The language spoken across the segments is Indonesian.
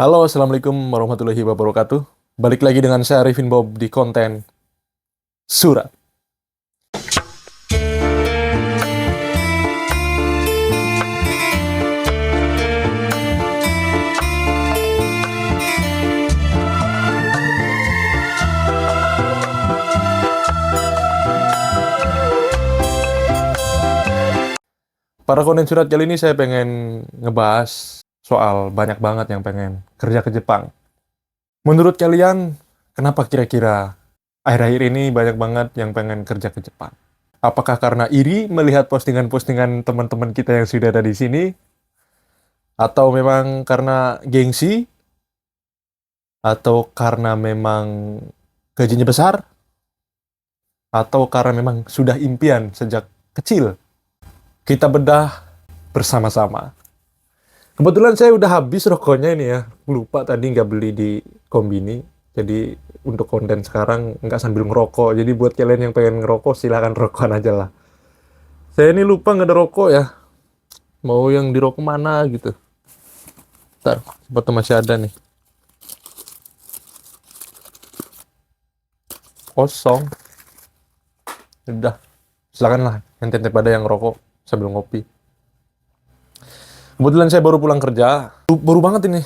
Halo, Assalamualaikum warahmatullahi wabarakatuh. Balik lagi dengan saya Arifin Bob di konten Surat. Pada konten Surat kali ini saya pengen ngebahas soal banyak banget yang pengen kerja ke Jepang. Menurut kalian, kenapa kira-kira akhir-akhir ini banyak banget yang pengen kerja ke Jepang? Apakah karena iri melihat postingan-postingan teman-teman kita yang sudah ada di sini? Atau memang karena gengsi? Atau karena memang gajinya besar? Atau karena memang sudah impian sejak kecil? Kita bedah bersama-sama. Kebetulan saya udah habis rokoknya ini ya. Lupa tadi nggak beli di Kombini. Jadi untuk konten sekarang nggak sambil ngerokok. Jadi buat kalian yang pengen ngerokok silahkan rokokan aja lah. Saya ini lupa nggak ada rokok ya. Mau yang di rokok mana gitu. Ntar, sepatu masih ada nih. Kosong. Udah. Silakan lah. Ente pada yang ngerokok sambil ngopi. Kebetulan saya baru pulang kerja. Baru banget ini.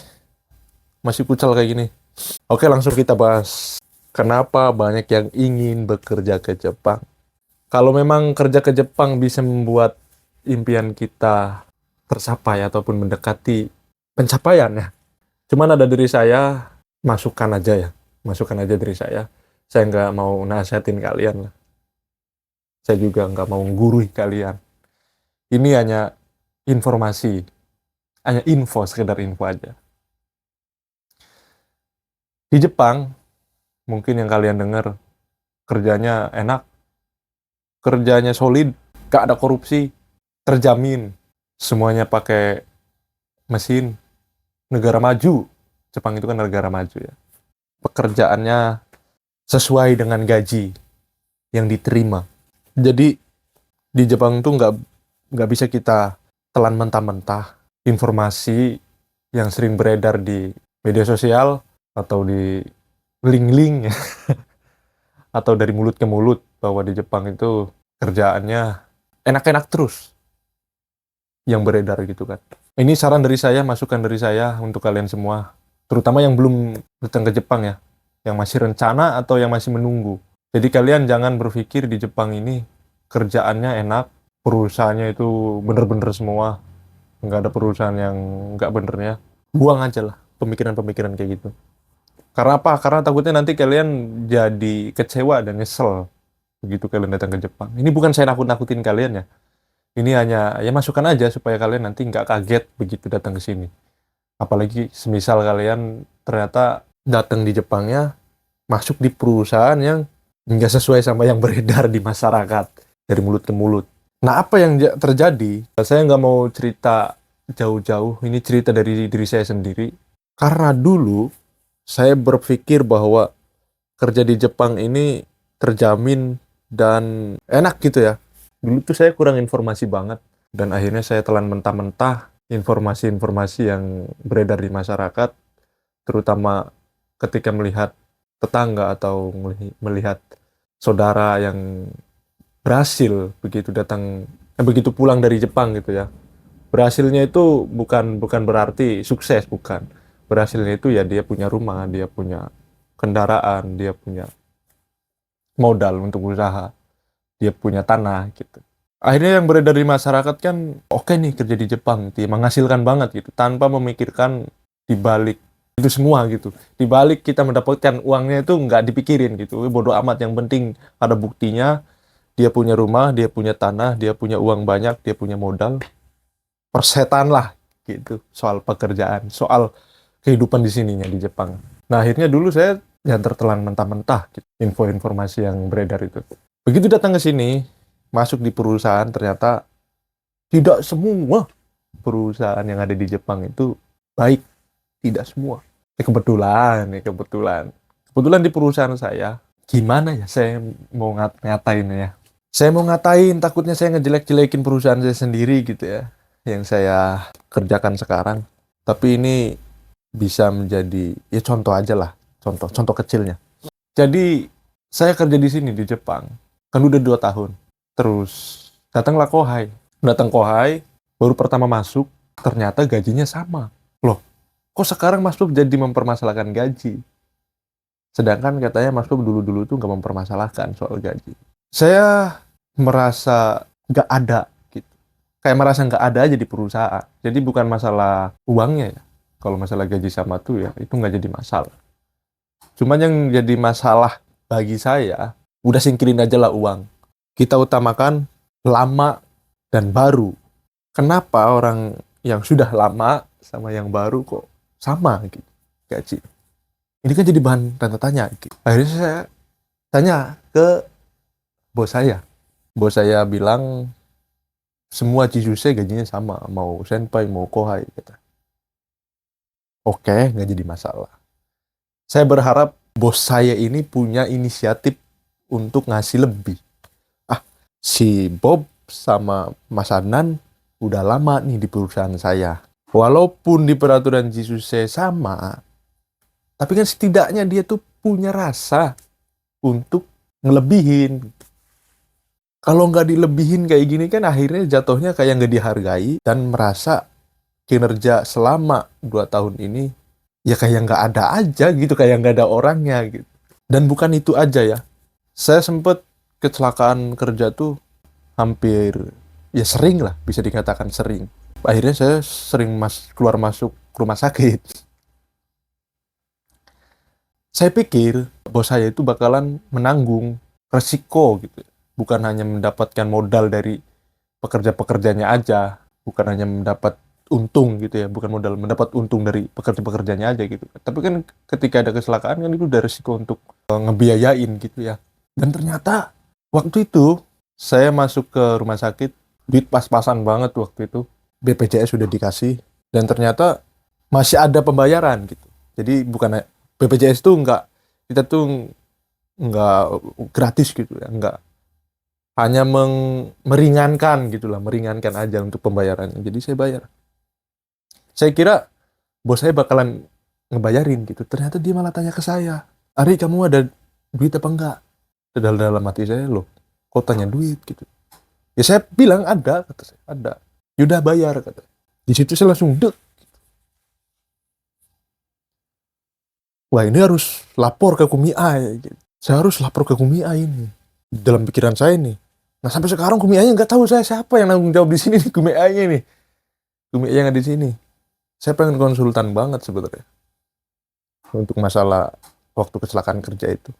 Masih kucal kayak gini. Oke, langsung kita bahas. Kenapa banyak yang ingin bekerja ke Jepang? Kalau memang kerja ke Jepang bisa membuat impian kita tercapai ataupun mendekati pencapaian ya. Cuman ada dari saya, masukkan aja ya. Masukkan aja dari saya. Saya nggak mau nasihatin kalian lah. Saya juga nggak mau gurui kalian. Ini hanya informasi. Hanya info, sekedar info aja. Di Jepang, mungkin yang kalian dengar, kerjanya enak, kerjanya solid, gak ada korupsi, terjamin, semuanya pakai mesin, negara maju. Jepang itu kan negara maju ya. Pekerjaannya sesuai dengan gaji yang diterima. Jadi di Jepang tuh nggak bisa kita telan mentah-mentah informasi yang sering beredar di media sosial atau di link-link ya, atau dari mulut ke mulut bahwa di Jepang itu kerjaannya enak-enak terus yang beredar gitu kan. Ini saran dari saya, masukan dari saya untuk kalian semua, terutama yang belum datang ke Jepang ya, yang masih rencana atau yang masih menunggu. Jadi kalian jangan berpikir di Jepang ini kerjaannya enak, perusahaannya itu bener-bener semua, nggak ada perusahaan yang nggak benernya. Buang aja lah pemikiran-pemikiran kayak gitu. Karena apa? Karena takutnya nanti kalian jadi kecewa dan nyesel begitu kalian datang ke Jepang. Ini bukan saya nakut-nakutin kalian ya. Ini hanya ya masukan aja supaya kalian nanti nggak kaget begitu datang ke sini. Apalagi semisal kalian ternyata datang di Jepangnya masuk di perusahaan yang nggak sesuai sama yang beredar di masyarakat dari mulut ke mulut. Nah, apa yang terjadi? Saya nggak mau cerita jauh-jauh. Ini cerita dari diri saya sendiri. Karena dulu saya berpikir bahwa kerja di Jepang ini terjamin dan enak gitu ya. Dulu tuh saya kurang informasi banget. Dan akhirnya saya telan mentah-mentah informasi-informasi yang beredar di masyarakat. Terutama ketika melihat tetangga atau melihat saudara yang berhasil begitu pulang dari Jepang gitu ya. Berhasilnya itu bukan berarti sukses, bukan. Berhasilnya itu ya dia punya rumah, dia punya kendaraan, dia punya modal untuk usaha, dia punya tanah gitu. Akhirnya yang beredar di masyarakat kan oke nih kerja di Jepang gitu ya, menghasilkan banget gitu tanpa memikirkan di balik itu semua gitu. Di balik kita mendapatkan uangnya itu nggak dipikirin gitu. Bodoh amat, yang penting ada buktinya, dia punya rumah, dia punya tanah, dia punya uang banyak, dia punya modal. Persetan lah gitu soal pekerjaan, soal kehidupan di sininya di Jepang. Nah, akhirnya dulu saya ya tertelan mentah-mentah gitu, info-informasi yang beredar itu. Begitu datang ke sini, masuk di perusahaan, ternyata tidak semua perusahaan yang ada di Jepang itu baik. Tidak semua. Kebetulan. Kebetulan di perusahaan saya, gimana ya saya mau ngatain ya. Saya mau ngatain, takutnya saya ngejelek-jelekin perusahaan saya sendiri gitu ya, yang saya kerjakan sekarang. Tapi ini bisa menjadi, ya contoh aja lah, contoh kecilnya. Jadi saya kerja di sini di Jepang, kan udah 2 tahun. Terus datanglah Kohai. Datang Kohai, baru pertama masuk, ternyata gajinya sama. Loh, kok sekarang Mas Bob jadi mempermasalahkan gaji? Sedangkan katanya Mas Bob dulu-dulu tuh nggak mempermasalahkan soal gaji. Saya merasa nggak ada gitu. Kayak merasa nggak ada aja di perusahaan. Jadi bukan masalah uangnya ya. Kalau masalah gaji sama tuh ya, itu nggak jadi masalah. Cuman yang jadi masalah bagi saya, udah singkirin aja lah uang. Kita utamakan lama dan baru. Kenapa orang yang sudah lama sama yang baru kok sama gitu gaji? Ini kan jadi bahan tanda tanya gitu. Akhirnya saya tanya ke bos saya. Bos saya bilang semua Jisuse gajinya sama, mau senpai, mau kohai. Gitu. Oke, nggak jadi masalah. Saya berharap bos saya ini punya inisiatif untuk ngasih lebih. Ah, si Bob sama Mas Adnan udah lama nih di perusahaan saya. Walaupun di peraturan Jisuse sama, tapi kan setidaknya dia tuh punya rasa untuk ngelebihin. Kalau nggak dilebihin kayak gini kan akhirnya jatuhnya kayak nggak dihargai dan merasa kinerja selama 2 tahun ini ya kayak nggak ada aja gitu, kayak nggak ada orangnya gitu. Dan bukan itu aja ya. Saya sempet kecelakaan kerja tuh hampir, ya sering lah, bisa dikatakan sering. Akhirnya saya sering keluar masuk rumah sakit. Saya pikir bos saya itu bakalan menanggung resiko gitu. Bukan hanya mendapatkan modal dari pekerja-pekerjanya aja, bukan hanya mendapat untung gitu ya, bukan modal, mendapat untung dari pekerja-pekerjanya aja gitu. Tapi kan ketika ada kecelakaan kan itu udah resiko untuk ngebiayain gitu ya. Dan ternyata waktu itu saya masuk ke rumah sakit, duit pas-pasan banget waktu itu. BPJS sudah dikasih dan ternyata masih ada pembayaran gitu. Jadi bukan BPJS tuh kita tuh nggak gratis gitu ya, nggak, hanya meringankan gitulah, meringankan aja untuk pembayarannya. Jadi saya bayar. Saya kira bos saya bakalan ngebayarin gitu. Ternyata dia malah tanya ke saya, Ari kamu ada duit apa enggak? Dalam hati saya, loh kok tanya duit gitu. Ya saya bilang ada, kata saya, ada. Yaudah bayar, kata. Di situ saya langsung dek. Wah ini harus lapor ke Kumiai. Gitu. Saya harus lapor ke Kumiai ini. Dalam pikiran saya nih. Nah sampai sekarang Kumiai nggak tahu saya siapa yang nanggung jawab di sini nih, Kumiai nih. Kumiai yang ada di sini. Saya pengen konsultan banget sebenarnya untuk masalah waktu kecelakaan kerja itu.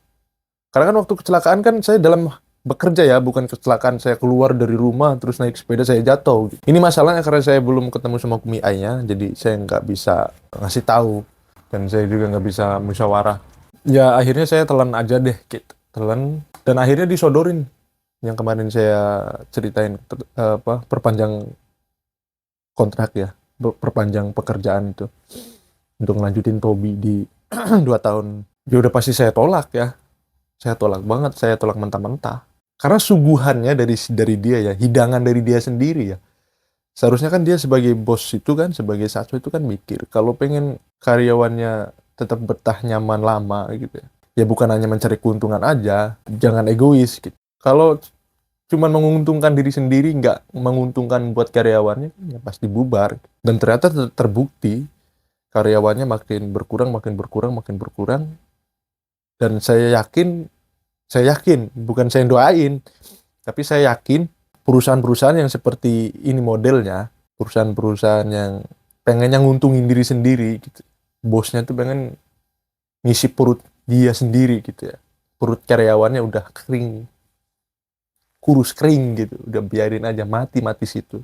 Karena kan waktu kecelakaan kan saya dalam bekerja ya, bukan kecelakaan saya keluar dari rumah terus naik sepeda saya jatuh. Ini masalahnya karena saya belum ketemu sama Kumiai-nya, jadi saya nggak bisa ngasih tahu dan saya juga nggak bisa musyawarah. Ya akhirnya saya telan aja deh, gitu. Telan dan akhirnya disodorin yang kemarin saya ceritain perpanjang kontrak ya, perpanjang pekerjaan itu untuk ngelanjutin Tobi di 2 tahun. Ya udah pasti saya tolak ya. Saya tolak banget, saya tolak mentah-mentah. Karena suguhannya dari dia ya, hidangan dari dia sendiri ya. Seharusnya kan dia sebagai bos itu kan, sebagai satwa itu kan mikir kalau pengen karyawannya tetap betah nyaman lama gitu ya. Ya bukan hanya mencari keuntungan aja, jangan egois gitu. Kalau cuman menguntungkan diri sendiri, nggak menguntungkan buat karyawannya, ya pasti bubar. Dan ternyata terbukti karyawannya makin berkurang, makin berkurang, makin berkurang. Dan saya yakin, bukan saya doain, tapi saya yakin perusahaan-perusahaan yang seperti ini modelnya, perusahaan-perusahaan yang pengennya nguntungin diri sendiri, gitu. Bosnya tuh pengen ngisi perut dia sendiri gitu ya. Perut karyawannya udah kering, kurus kering gitu, udah biarin aja mati situ.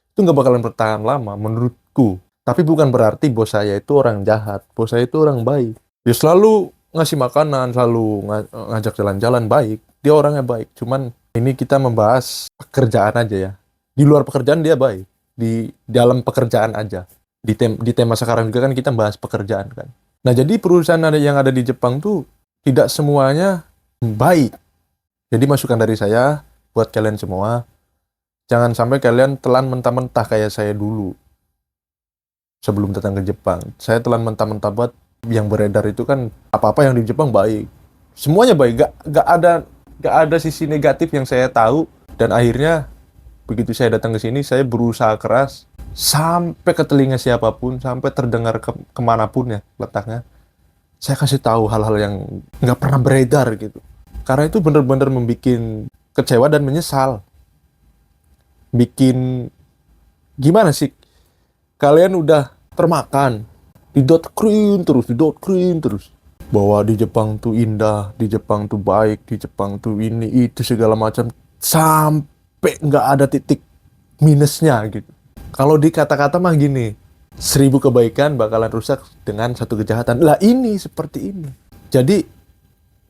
Itu nggak bakalan bertahan lama menurutku. Tapi bukan berarti bos saya itu orang jahat, bos saya itu orang baik. Dia selalu ngasih makanan, selalu ngajak jalan-jalan baik. Dia orangnya baik. Cuman ini kita membahas pekerjaan aja ya. Di luar pekerjaan dia baik. Di dalam pekerjaan aja. Di tema sekarang juga kan kita bahas pekerjaan kan. Nah jadi perusahaan yang ada di Jepang tuh tidak semuanya baik. Jadi masukan dari saya buat kalian semua, jangan sampai kalian telan mentah-mentah kayak saya dulu. sebelum datang ke Jepang. Saya telan mentah-mentah buat yang beredar itu kan apa-apa yang di Jepang baik. Semuanya baik, gak ada sisi negatif yang saya tahu. Dan akhirnya begitu saya datang ke sini, saya berusaha keras sampai ke telinga siapapun, sampai terdengar kemanapun ya letaknya. Saya kasih tahu hal-hal yang nggak pernah beredar gitu. Karena itu benar-benar membuat kecewa dan menyesal. Bikin gimana sih? Kalian udah termakan, didot screen terus. Bahwa di Jepang tuh indah, di Jepang tuh baik, di Jepang tuh ini itu segala macam, sampai nggak ada titik minusnya gitu. Kalau di kata-kata mah gini, 1000 kebaikan bakalan rusak dengan 1 kejahatan. Lah ini seperti ini. Jadi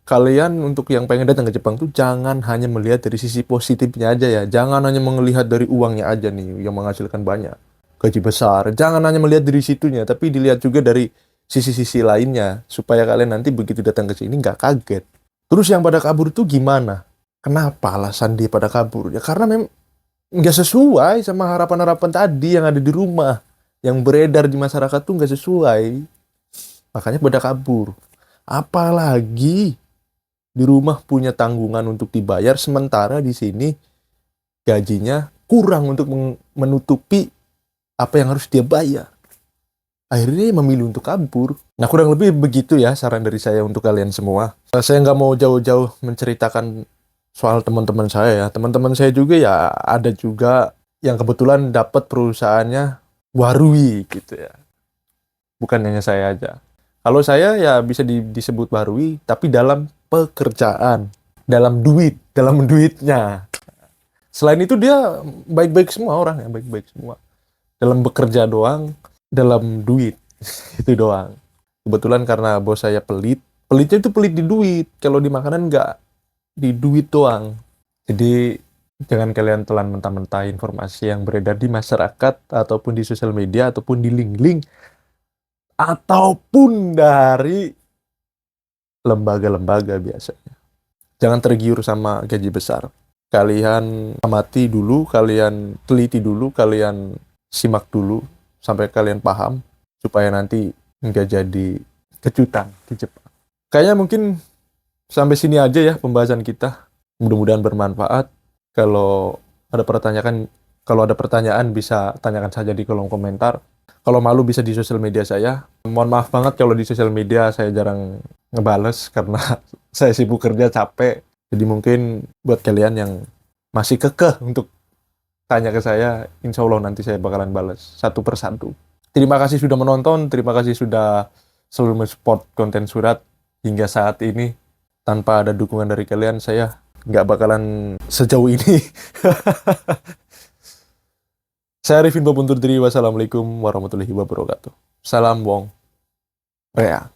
kalian untuk yang pengen datang ke Jepang tuh jangan hanya melihat dari sisi positifnya aja ya. Jangan hanya melihat dari uangnya aja nih yang menghasilkan banyak, gaji besar. Jangan hanya melihat dari situnya, tapi dilihat juga dari sisi-sisi lainnya supaya kalian nanti begitu datang ke sini nggak kaget. Terus yang pada kabur tuh gimana? Kenapa alasan dia pada kabur? Ya karena memang nggak sesuai sama harapan-harapan tadi yang ada di rumah, yang beredar di masyarakat tuh nggak sesuai, makanya pada kabur. Apalagi di rumah punya tanggungan untuk dibayar, sementara di sini gajinya kurang untuk menutupi apa yang harus dia bayar. Akhirnya dia memilih untuk kabur. Nah, kurang lebih begitu ya saran dari saya untuk kalian semua. Saya nggak mau jauh-jauh menceritakan soal teman-teman saya ya. Teman-teman saya juga ya ada juga yang kebetulan dapat perusahaannya Warui gitu ya. Bukan hanya saya aja. Kalau saya ya bisa disebut Warui, tapi dalam pekerjaan, dalam duitnya. Selain itu dia baik-baik semua orang ya, baik-baik semua. Dalam bekerja doang, dalam duit itu doang. Kebetulan karena bos saya pelitnya itu pelit di duit. Kalau di makanan nggak, di duit doang. Jadi jangan kalian telan mentah-mentah informasi yang beredar di masyarakat ataupun di sosial media ataupun di link-link ataupun dari lembaga-lembaga biasanya. Jangan tergiur sama gaji besar. Kalian amati dulu, kalian teliti dulu, kalian simak dulu sampai kalian paham supaya nanti nggak jadi kejutan di Jepang. Kayaknya mungkin sampai sini aja ya pembahasan kita. Mudah-mudahan bermanfaat. Kalau ada pertanyaan bisa tanyakan saja di kolom komentar. Kalau malu bisa di sosial media saya. Mohon maaf banget kalau di sosial media saya jarang ngebales karena saya sibuk kerja capek. Jadi mungkin buat kalian yang masih kekeh untuk tanya ke saya, insya Allah nanti saya bakalan balas satu persatu. Terima kasih sudah menonton, terima kasih sudah selalu mensupport konten surat hingga saat ini. Tanpa ada dukungan dari kalian, saya nggak bakalan sejauh ini. Saya Arifin Bapuntur diri, wassalamualaikum warahmatullahi wabarakatuh. Salam Wong Rea.